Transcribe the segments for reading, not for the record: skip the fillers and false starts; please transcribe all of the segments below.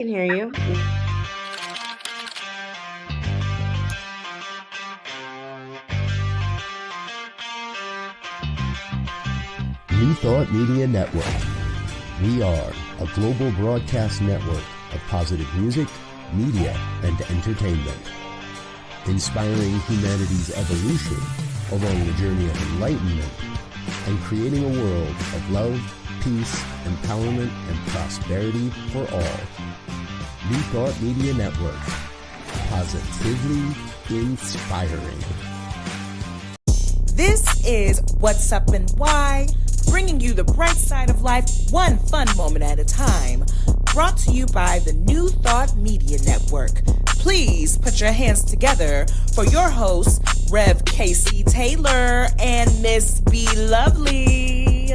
Can hear you. New Thought Media Network. We are a global broadcast network of positive music, media, and entertainment, inspiring humanity's evolution along the journey of enlightenment and creating a world of love, peace, empowerment, and prosperity for all. New Thought Media Network. Positively inspiring. This is What's Up and Why, bringing you the bright side of life, one fun moment at a time. Brought to you by the New Thought Media Network. Please put your hands together for your hosts, Rev Casey Taylor and Miss B Lovely.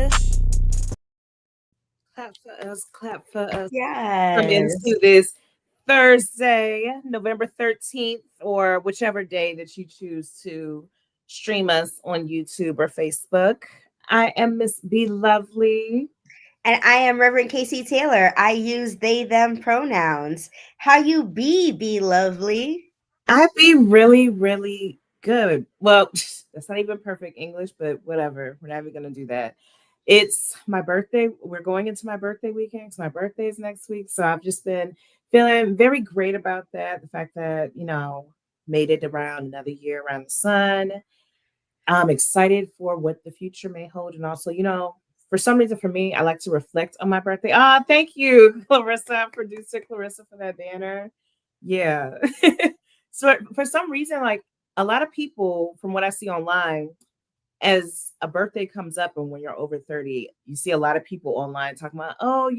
Clap for us. Yes. Come into this Thursday, November 13th, or whichever day that you choose to stream us on YouTube or Facebook. I am Miss B Lovely. And I am Reverend Casey Taylor. I use they, them pronouns. How you be lovely? I be really, really good. Well, that's not even perfect English, but whatever. We're never going to do that. It's my birthday. We're going into my birthday weekend. So my birthday is next week. So I've just been feeling very great about that. The fact that, made it around another year around the sun. I'm excited for what the future may hold. And also, for some reason for me, I like to reflect on my birthday. Thank you, Clarissa, producer Clarissa, for that banner. Yeah. So for some reason, like a lot of people from what I see online, as a birthday comes up and when you're over 30, you see a lot of people online talking about, I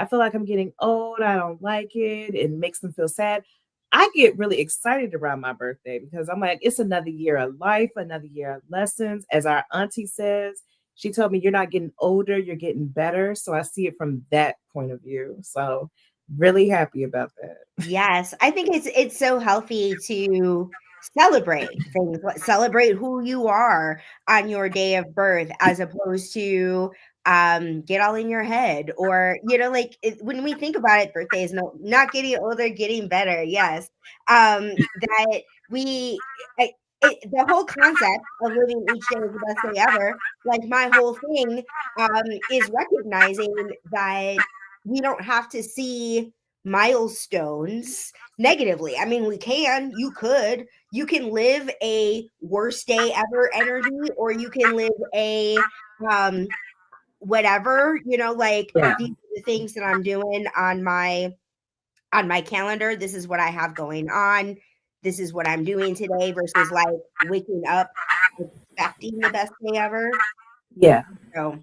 feel like I'm getting old. I don't like it. It makes them feel sad. I get really excited around my birthday because I'm like, it's another year of life, another year of lessons. As our auntie says, she told me, you're not getting older, you're getting better. So I see it from that point of view. So really happy about that. Yes, I think it's so healthy to celebrate things, celebrate who you are on your day of birth, as opposed to get all in your head, or when we think about it, birthdays, not getting older, getting better. Yes, that we. The whole concept of living each day as the best day ever, like my whole thing, is recognizing that we don't have to see milestones negatively. I mean, you can live a worst day ever energy, or you can live a whatever, Yeah. these are the things that I'm doing on my calendar. This is what I have going on. This is what I'm doing today, versus like waking up expecting the best day ever. Yeah. So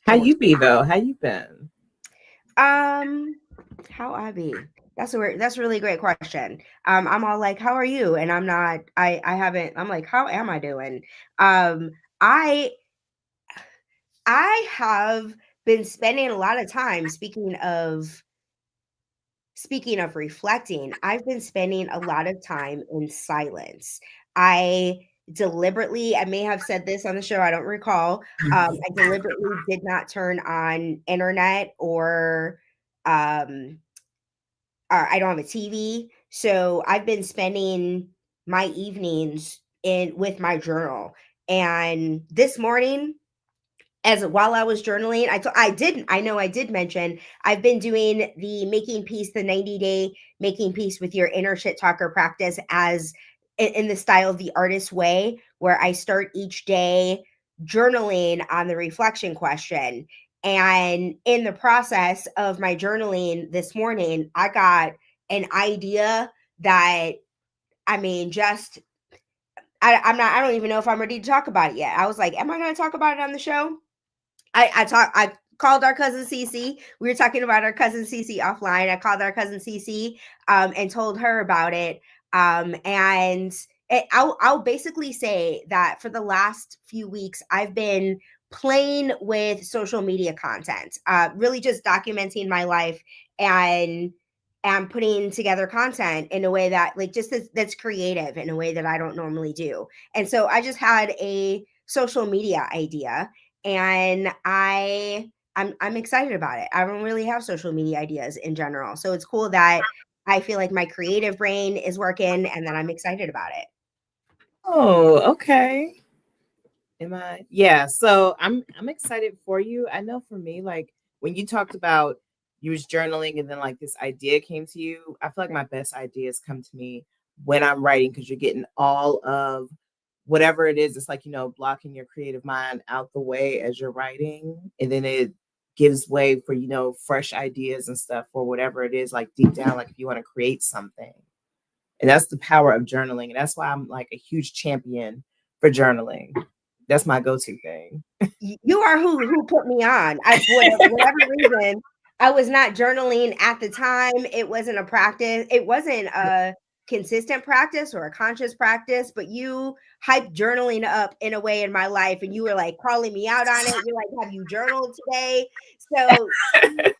How you be though? How you been? How I be? That's a really great question. I'm all like, how are you? And I'm not. I haven't. I'm like, how am I doing? I have been spending a lot of time. Speaking of reflecting, I've been spending a lot of time in silence. I I may have said this on the show, I don't recall. I deliberately did not turn on internet, um, or I don't have a TV. So I've been spending my evenings with my journal. And this morning, as while I was journaling, I know I did mention I've been doing the Making Peace, the 90-day Making Peace with Your Inner Shit Talker practice, as in the style of the artist way, where I start each day journaling on the reflection question. And in the process of my journaling this morning, I got an idea that, I mean, just I don't even know if I'm ready to talk about it yet. I was like, am I going to talk about it on the show? I called our cousin Cece. We were talking about our cousin Cece offline. I called our cousin Cece and told her about it. I'll basically say that for the last few weeks, I've been playing with social media content, really just documenting my life and putting together content in a way that that's creative, in a way that I don't normally do. And so I just had a social media idea, and I I'm excited about it. I don't really have social media ideas in general. So it's cool that I feel like my creative brain is working and that I'm excited about it. Oh, okay. Am I? Yeah. So I'm excited for you. I know for me, like when you talked about you was journaling and then like this idea came to you, I feel like my best ideas come to me when I'm writing because you're getting all of whatever it is. It's like, blocking your creative mind out the way as you're writing. And then it gives way for, fresh ideas and stuff for whatever it is, like deep down, like if you want to create something. And that's the power of journaling. And that's why I'm like a huge champion for journaling. That's my go-to thing. You are who put me on. I for whatever reason, I was not journaling at the time. It wasn't a practice. It wasn't a consistent practice or a conscious practice, but you hyped journaling up in a way in my life and you were like calling me out on it. You're like, "Have you journaled today?" So you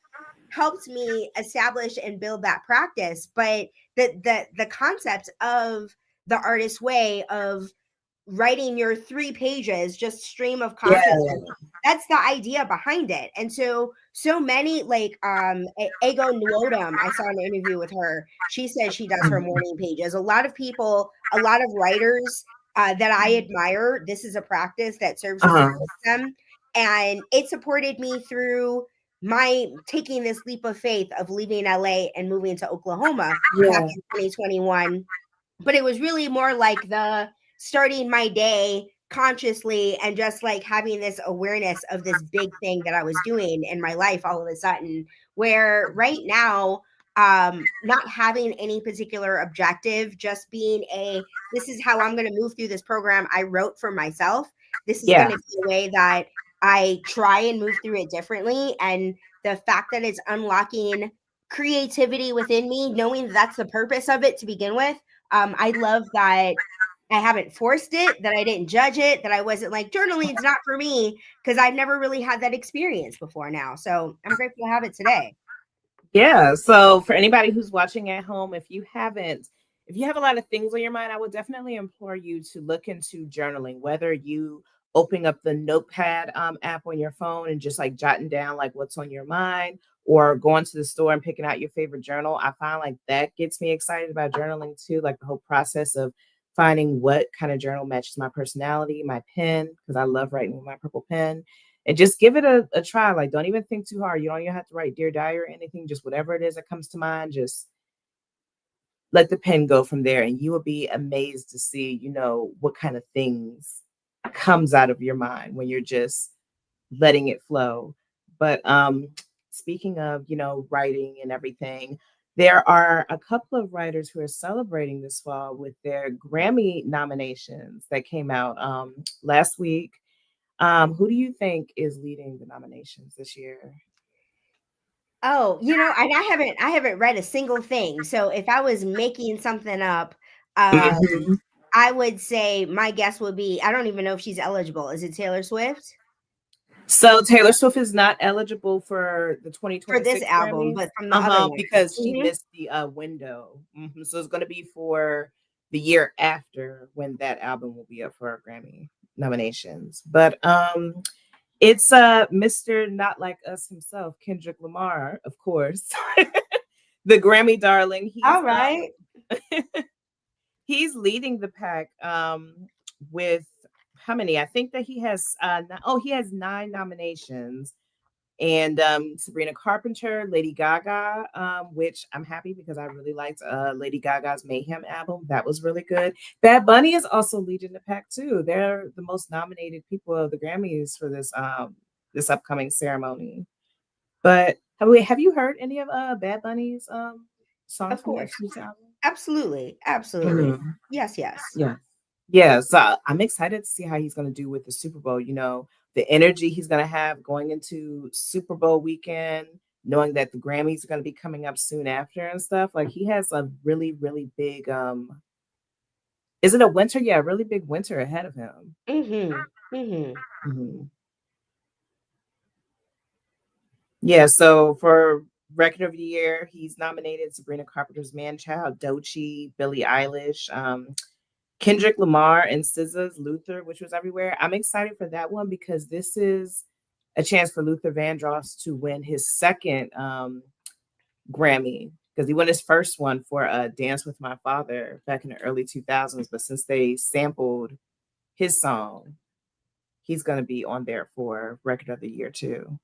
helped me establish and build that practice, but the concept of the artist way of writing your 3 pages, just stream of Yeah. consciousness. That's the idea behind it. And so many like Ego Nuodum, I saw an interview with her. She says she does her morning pages. A lot of people, a lot of writers that I admire, this is a practice that serves to Uh-huh. support them. And it supported me through my taking this leap of faith of leaving LA and moving to Oklahoma back Yeah. in 2021. But it was really more like the starting my day consciously and just like having this awareness of this big thing that I was doing in my life all of a sudden. Where right now, not having any particular objective, just being this is how I'm going to move through this program I wrote for myself. This is going Yeah. to be a way that I try and move through it differently. And the fact that it's unlocking creativity within me, knowing that's the purpose of it to begin with. I love that I haven't forced it, that I didn't judge it, that I wasn't like journaling's not for me because I've never really had that experience before now. So I'm grateful to have it today. Yeah. So for anybody who's watching at home, if you have a lot of things on your mind, I would definitely implore you to look into journaling, whether you open up the notepad app on your phone and just like jotting down like what's on your mind or going to the store and picking out your favorite journal. I find like that gets me excited about journaling too, like the whole process of finding what kind of journal matches my personality, my pen, because I love writing with my purple pen and just give it a try. Like, don't even think too hard. You don't even have to write Dear Diary or anything. Just whatever it is that comes to mind, just let the pen go from there. And you will be amazed to see, what kind of things comes out of your mind when you're just letting it flow. But speaking of, writing and everything, there are a couple of writers who are celebrating this fall with their Grammy nominations that came out last week. Who do you think is leading the nominations this year? Oh, and I haven't read a single thing. So if I was making something up, Mhm. I would say my guess would be I don't even know if she's eligible. Is it Taylor Swift So Taylor Swift is not eligible for the for this 2026 album, Grammys. but from the other one? Because she Mhm. missed the window. So it's going to be for the year after when that album will be up for Grammy nominations. But it's Mr. Not Like Us himself, Kendrick Lamar, of course. The Grammy darling. All right. He's leading the pack with how many? I think that he has he has 9 nominations. And Sabrina Carpenter, Lady Gaga, which I'm happy because I really liked Lady Gaga's Mayhem album. That was really good. Bad Bunny is also leading the pack too. They're the most nominated people of the Grammys for this upcoming ceremony. But have you heard any of Bad Bunny's songs Of from course. this year's album? Absolutely. Absolutely. Mhm. Yes, yes. Yeah. Yeah, so I'm excited to see how he's going to do with the Super Bowl. The energy he's going to have going into Super Bowl weekend, knowing that the Grammys are going to be coming up soon after and stuff. Like he has a really, really big is it a winter? Yeah, a really big winter ahead of him. Mhm. Mhm. Mhm. Yeah, so for Record of the Year, he's nominated Sabrina Carpenter's Man Child, Doechii, Billie Eilish, Kendrick Lamar and SZA's Luther, which was everywhere. I'm excited for that one because this is a chance for Luther Vandross to win his second Grammy, because he won his first one for Dance with My Father back in the early 2000s. But since they sampled his song, he's going to be on there for Record of the Year too.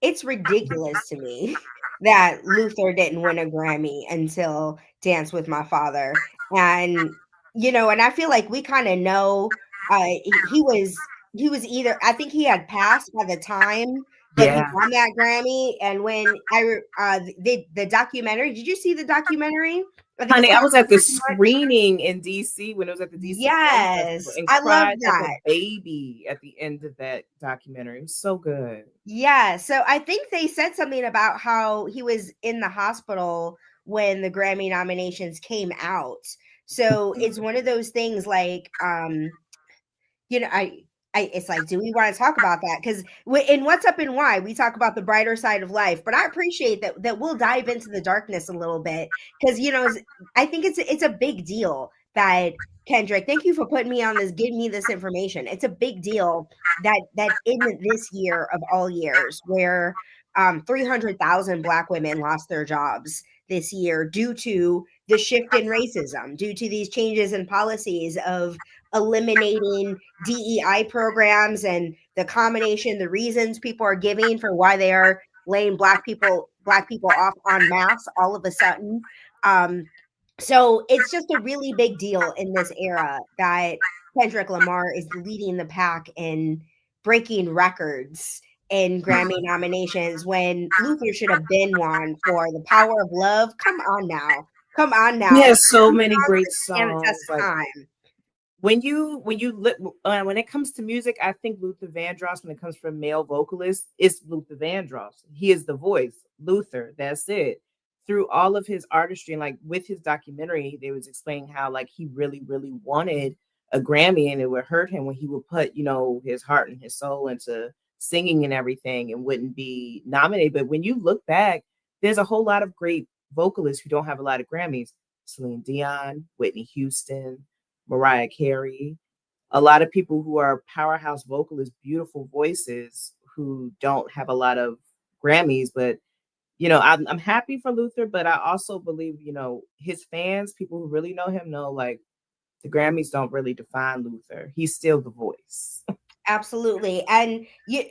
It's ridiculous to me that Luther didn't win a Grammy until Dance with My Father. And and I feel like we kind of know he was either, I think he had passed by the time, but he Yeah. won that Grammy. And when the documentary, did you see the documentary? I think it's Honey, I called was at the Aftermath. screening in DC when it was at the DC Film Festival Yes, and I love cried like a that. baby at the end of that documentary. It was so good. Yeah, so I think they said something about how he was in the hospital when the Grammy nominations came out. So it's one of those things like you know, I it's like, do we want to talk about that? Because in What's Up and Why, we talk about the brighter side of life, but I appreciate that we'll dive into the darkness a little bit because I think it's a big deal that Kendrick. Thank you for putting me on this, giving me this information. It's a big deal that in this year of all years, where 300,000 Black women lost their jobs this year due to the shift in racism, due to these changes in policies of eliminating DEI programs and the combination, the reasons people are giving for why they are laying black people off en masse all of a sudden. Um, so it's just a really big deal in this era that Kendrick Lamar is leading the pack in breaking records in Grammy nominations when Luther should have been one for The Power of Love. Come on now. Come on He now. has so These many songs great could stand the test songs. of Like time. when it comes to music, I think Luther Vandross, when it comes from male vocalists, is Luther Vandross. He is the voice. Luther, that's it. Through all of his artistry and like with his documentary, they was explaining how like he really, really wanted a Grammy, and it would hurt him when he would put, his heart and his soul into singing and everything and wouldn't be nominated. But when you look back, there's a whole lot of great vocalists who don't have a lot of Grammys. Celine Dion, Whitney Houston, Mariah Carey, a lot of people who are powerhouse vocalists, beautiful voices who don't have a lot of Grammys. But I'm happy for Luther, but I also believe his fans, people who really know him, know like the Grammys don't really define Luther. He's still the voice. Absolutely. And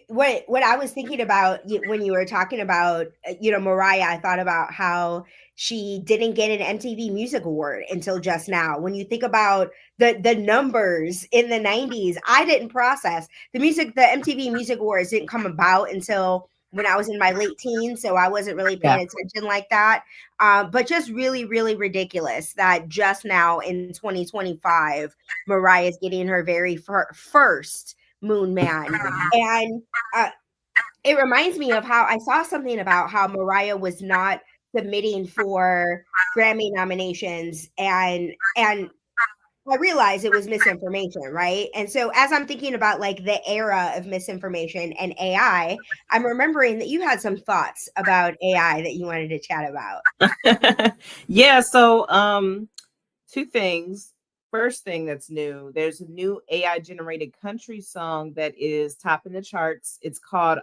what I was thinking about when you were talking about Mariah, I thought about how she didn't get an MTV Music Award until just now. When you think about the numbers in the 90s, I didn't process the MTV Music Awards didn't come about until when I was in my late teens, so I wasn't really Yeah. paying attention like that. But just really, really ridiculous that just now in 2025, Mariah is getting her very first Moon Man. And it reminds me of how I saw something about how Mariah was not submitting for Grammy nominations, and I realized it was misinformation, right? And so as I'm thinking about like the era of misinformation and AI, I'm remembering that you had some thoughts about AI that you wanted to chat about. Yeah, so two things. First thing that's new, there's a new AI generated country song that is topping the charts. It's called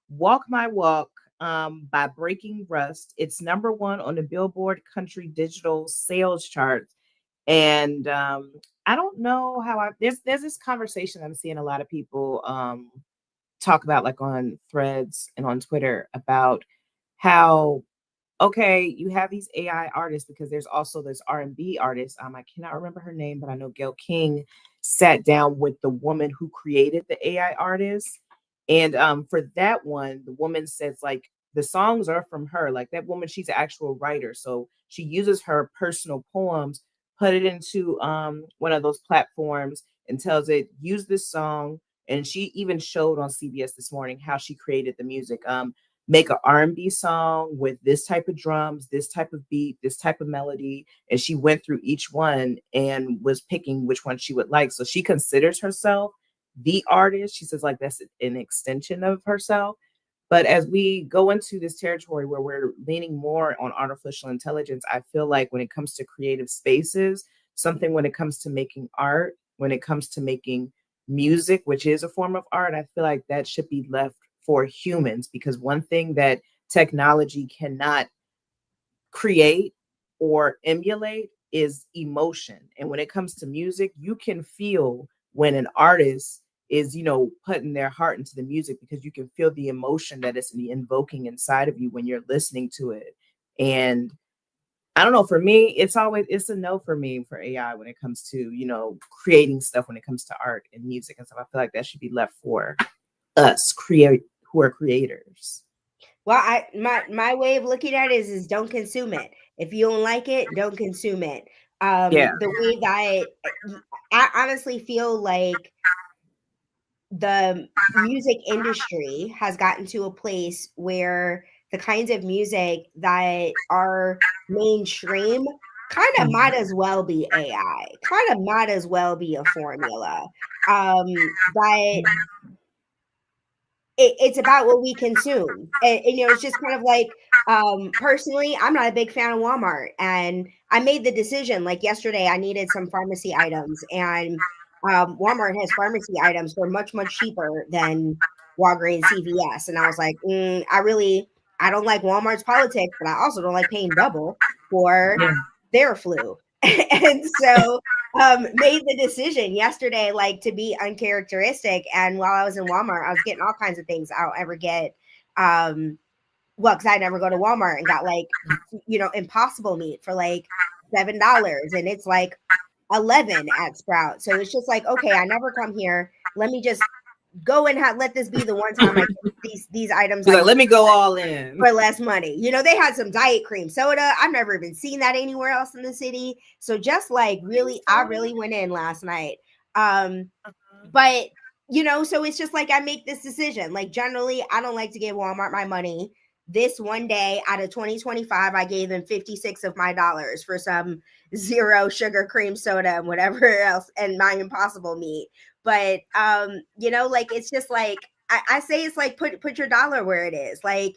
Walk My Walk by Breaking Rust. It's number 1 on the Billboard Country Digital Sales Chart. And I don't know how there's this conversation I'm seeing a lot of people talk about, like on threads and on Twitter, about how okay, you have these AI artists, because there's also this R&B artist. I cannot remember her name, but I know Gayle King sat down with the woman who created the AI artist. And for that one, the woman says like the songs are from her. Like that woman, she's an actual writer. So she uses her personal poems, put it into one of those platforms and tells it, use this song. And she even showed on CBS this morning how she created the music. Make an R&B song with this type of drums, this type of beat, this type of melody. And she went through each one and was picking which one she would like. So she considers herself the artist. She says like that's an extension of herself. But as we go into this territory where we're leaning more on artificial intelligence, I feel like when it comes to creative spaces, something when it comes to making art, when it comes to making music, which is a form of art, I feel like that should be left for humans, because one thing that technology cannot create or emulate is emotion. And when it comes to music, you can feel when an artist is, putting their heart into the music, because you can feel the emotion that it's invoking inside of you when you're listening to it. And I don't know, for me, it's a no for me for AI when it comes to, creating stuff, when it comes to art and music and stuff. I feel like that should be left for us who are creators. Well, my way of looking at it is don't consume it. If you don't like it, don't consume it. Yeah. The way that I honestly feel like the music industry has gotten to a place where the kinds of music that are mainstream kind of might as well be AI, kind of might as well be a formula. That it's about what we consume. And it's just kind of like, personally, I'm not a big fan of Walmart. And I made the decision like yesterday, I needed some pharmacy items. And Walmart has pharmacy items for much, much cheaper than Walgreens, CVS. And I was like, I don't like Walmart's politics, but I also don't like paying double for Yeah. their flu. And so made the decision yesterday, like, to be uncharacteristic. And while I was in Walmart, I was getting all kinds of things I don't ever get. Because I never go to Walmart, and got like, Impossible meat for like $7, and it's like 11 at Sprout. So it's just like, okay, I never come here. Let me just go and let this be the one time I get these items. She's like, let me go all in for less money. They had some diet cream soda. I've never even seen that anywhere else in the city. So just like I really went in last night. But so it's just like I make this decision. Like, generally, I don't like to give Walmart my money. This one day out of 2025, I gave them 56 of my dollars for some zero sugar cream soda and whatever else, and my Impossible meat. But like, it's just like I say, it's like put your dollar where it is. Like,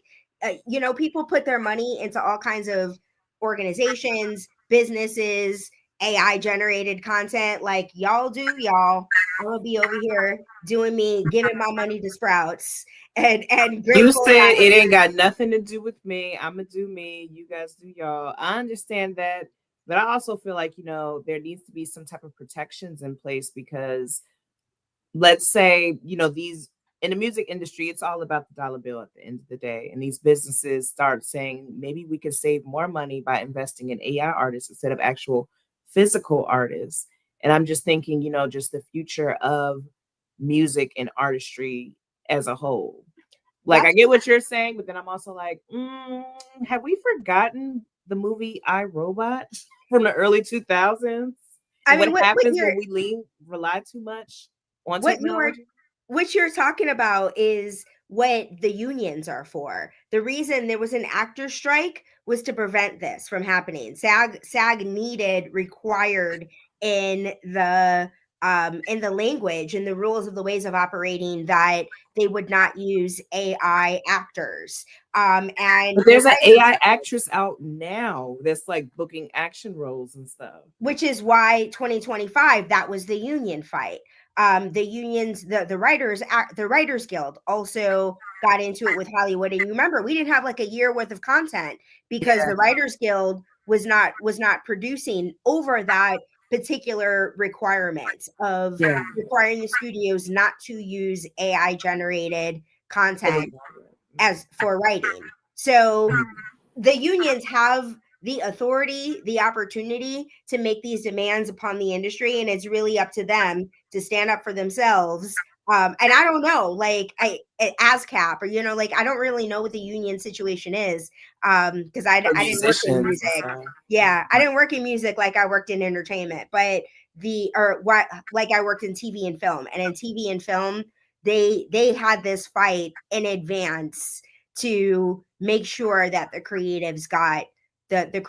people put their money into all kinds of organizations, businesses, AI generated content. Like, y'all do y'all. I'm gonna be over here doing me, giving my money to Sprouts, and You grateful said that it ain't got nothing to do with me. I'm gonna do me. You guys do y'all. I understand that, but I also feel like, there needs to be some type of protections in place, because let's say, these in the music industry, it's all about the dollar bill at the end of the day. And these businesses start saying, maybe we could save more money by investing in AI artists instead of actual physical artists. And I'm just thinking, just the future of music and artistry as a whole. Like, I that's get what you're saying, but then I'm also like, have we forgotten the movie I, Robot from the early 2000s? I What mean, what happens you're when we rely too much on what you're technology? what you're talking about is what the unions are for. The reason there was an actor strike was to prevent this from happening. SAG needed, required in the language and the rules of the ways of operating, that they would not use AI actors. And But the there's an writers, AI actress out now that's like booking action roles and stuff. which is why 2025, that was the union fight. The unions, the Writers Guild also got into it with Hollywood. And you remember, we didn't have like a year worth of content because Yeah. the Writers Guild was not producing over that particular requirement of Yeah. requiring the studios not to use AI generated content as for writing. So the unions have the authority, the opportunity to make these demands upon the industry, and it's really up to them to stand up for themselves. And I don't know, like, ASCAP, or like, I don't really know what the union situation is, because For I didn't work in musicians and music. stuff. Yeah, I didn't work in music like I worked in entertainment, but like I worked in TV and film, and in TV and film, they had this fight in advance to make sure that the creatives got got their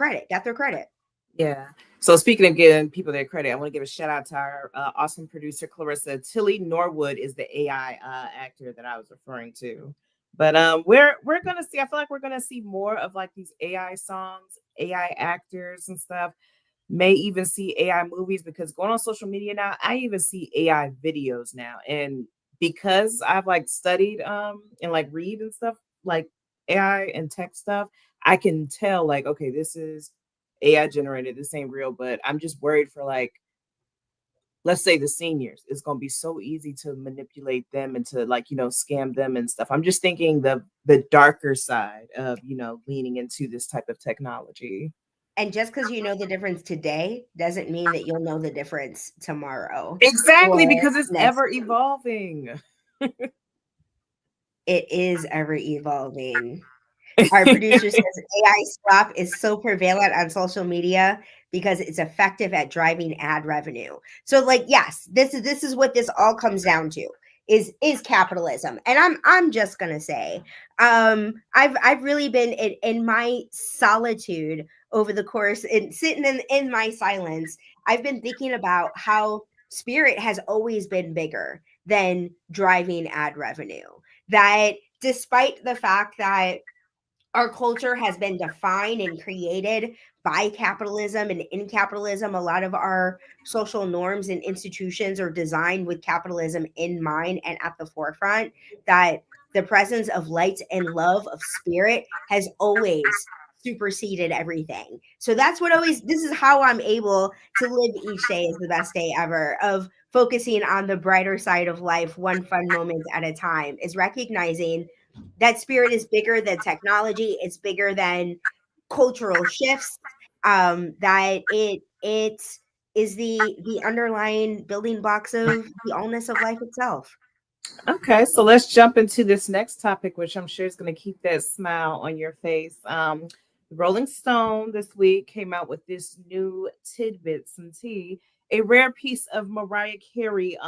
credit. Yeah. So speaking of giving people their credit, I want to give a shout out to our awesome producer Clarissa. Tilly Norwood is the AI actor that I was referring to. But we're gonna see. I feel like we're gonna see more of like these AI songs, AI actors and stuff. May even see AI movies, because going on social media now, I even see AI videos now. And because I've like studied and like read and stuff like AI and tech stuff, I can tell like, okay, this is AI generated, this ain't real, but I'm just worried for like, let's say the seniors. It's gonna be so easy to manipulate them and to like, scam them and stuff. I'm just thinking the darker side of, leaning into this type of technology. And just because you know the difference today doesn't mean that you'll know the difference tomorrow Exactly, or because it's next ever week. evolving. It is ever evolving. Our producer says AI slop is so prevalent on social media because it's effective at driving ad revenue. So like yes, this is what this all comes down to is capitalism. And I'm just going to say I've really been in my solitude over the course and sitting in my silence. I've been thinking about how spirit has always been bigger than driving ad revenue. That despite the fact that our culture has been defined and created by capitalism, and in capitalism a lot of our social norms and institutions are designed with capitalism in mind and at the forefront, that the presence of light and love of spirit has always superseded everything. So that's what always, this is how I'm able to live each day as the best day ever, of focusing on the brighter side of life one fun moment at a time, is recognizing that spirit is bigger than technology, it's bigger than cultural shifts, that it is the underlying building blocks of the allness of life itself. Okay, so let's jump into this next topic, which I'm sure is going to keep that smile on your face. Rolling Stone this week came out with this new tidbit, some tea. A rare piece of Mariah Carey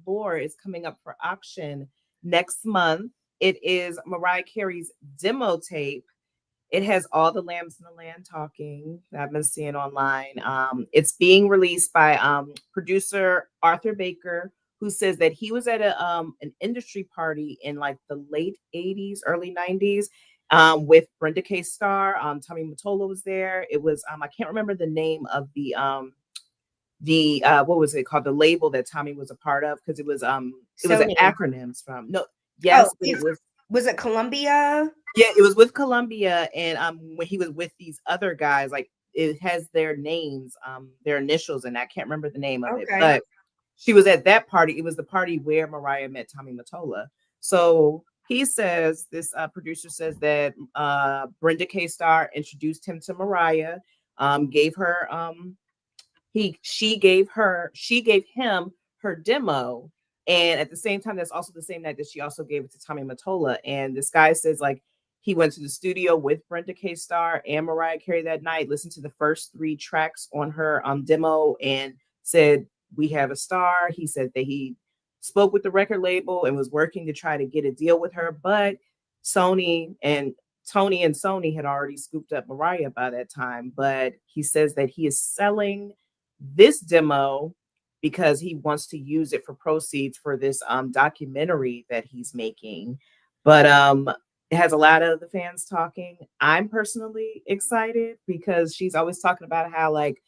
lore is coming up for auction next month. It is Mariah Carey's demo tape. It has all the lambs in the land talking that I've been seeing online. It's being released by producer Arthur Baker, who says that he was at an industry party in like the late 80s, early 90s, with Brenda K. Starr. Tommy Mottola was there. It was I can't remember the name of the what was it called? The label that Tommy was a part of, because it was Sony. acronyms from no, Oh, yes, but it was it Columbia? yeah, it was with Columbia, and when he was with these other guys, like it has their names, their initials, and I can't remember the name of it. Okay. But she was at that party. It was the party where Mariah met Tommy Mottola. So he says, this producer says that Brenda K. Starr introduced him to Mariah, gave her she gave him her demo, and at the same time, that's also the same night that she also gave it to Tommy Mottola. And this guy says like he went to the studio with Brenda K. Starr and Mariah Carey that night, listened to the first 3 tracks on her demo, and said, we have a star. He said that he spoke with the record label and was working to try to get a deal with her, but Sony and Tony and Sony had already scooped up Mariah by that time. But he says that he is selling this demo because he wants to use it for proceeds for this documentary that he's making. But it has a lot of the fans talking. I'm personally excited because she's always talking about how like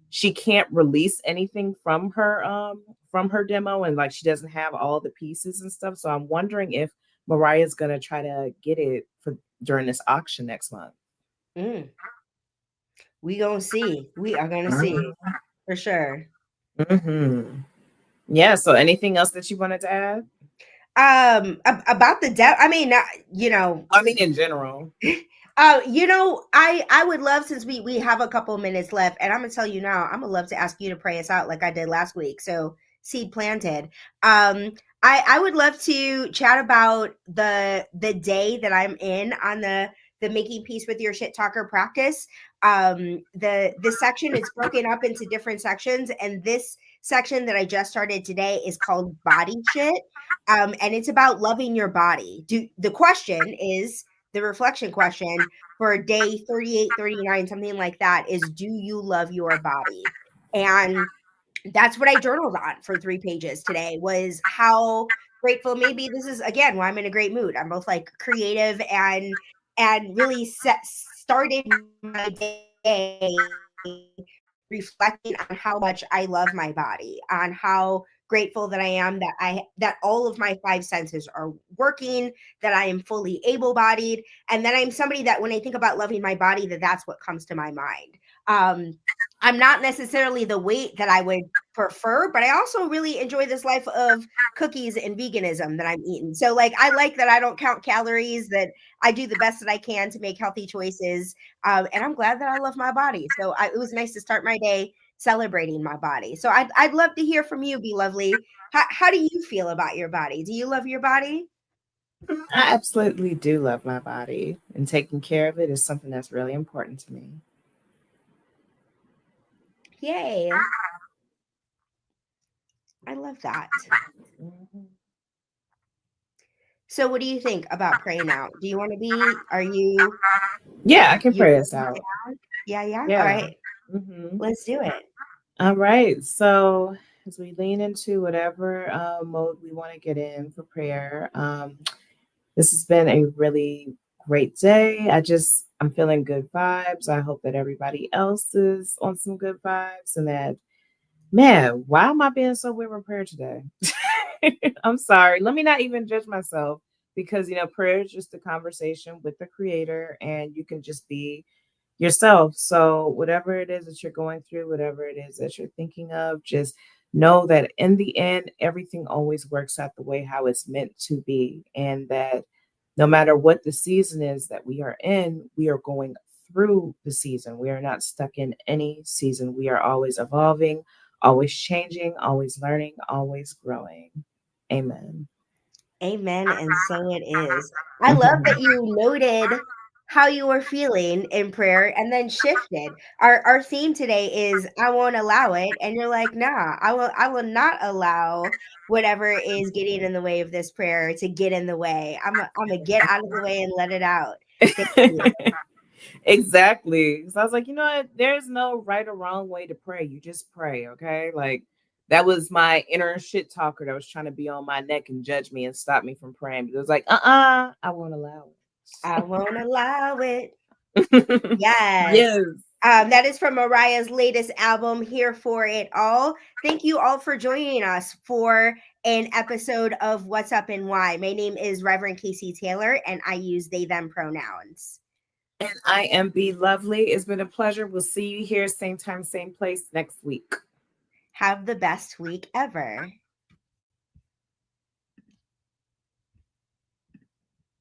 she can't release anything from her demo, and like she doesn't have all the pieces and stuff. So I'm wondering if Mariah's gonna try to get it for during this auction next month. Mm, we gonna see. We are gonna see for sure. Mm-hmm. Yeah. So anything else that you wanted to add? About the debt. I mean, I mean, in general. I would love, since we have a couple minutes left, and I'm gonna tell you now, I'm gonna love to ask you to pray us out like I did last week. So seed planted. I would love to chat about the day that I'm in on the making peace with your shit talker practice. The section, it's broken up into different sections, and this section that I just started today is called body shit. And it's about loving your body. The question is, the reflection question for day 38, 39, something like that, is, do you love your body? And that's what I journaled on for 3 pages today, was how grateful. Maybe this is again why I'm in a great mood. I'm both like creative and really started my day reflecting on how much I love my body, on how grateful that I am that all of my five senses are working, that I am fully able-bodied, and that I'm somebody that when I think about loving my body, that's what comes to my mind. I'm not necessarily the weight that I would prefer, but I also really enjoy this life of cookies and veganism that I'm eating. So like I like that I don't count calories, that I do the best that I can to make healthy choices. And I'm glad that I love my body. So it was nice to start my day celebrating my body. So I'd love to hear from you, Be Lovely. How do you feel about your body? Do you love your body? I absolutely do love my body, and taking care of it is something that's really important to me. Yay. I love that. Mhm. So what do you think about praying out? Do you want to are you Yeah, I can you pray us out. yeah, yeah. All Yeah. right. Hmm. Let's do it. All right. So as we lean into whatever mode we want to get in for prayer, this has been a really great day. I'm feeling good vibes. I hope that everybody else is on some good vibes, and that, man, why am I being so weird with prayer today? I'm sorry. Let me not even judge myself, because, prayer is just a conversation with the creator, and you can just be yourself. So, whatever it is that you're going through, whatever it is that you're thinking of, just know that in the end, everything always works out the way how it's meant to be. And that no matter what the season is that we are in, we are going through the season. We are not stuck in any season. We are always evolving, always changing, always learning, always growing. Amen. Amen. And so it is. I love that you noted how you were feeling in prayer and then shifted. Our theme today is I won't allow it. And you're like, nah, I will not allow whatever is getting in the way of this prayer to get in the way. I'm gonna get out of the way and let it out. Thank you. Exactly. So I was like, you know what? There's no right or wrong way to pray. You just pray, okay? Like, that was my inner shit talker that was trying to be on my neck and judge me and stop me from praying. But it was like, I won't allow I won't allow it. it. Yes. Yes. That is from Mariah's latest album, Here for It All. Thank you all for joining us for an episode of What's Up and Why. My name is Reverend Casey Taylor, and I use they, them pronouns. And I am Be Lovely. It's been a pleasure. We'll see you here, same time, same place next week. Have the best week ever.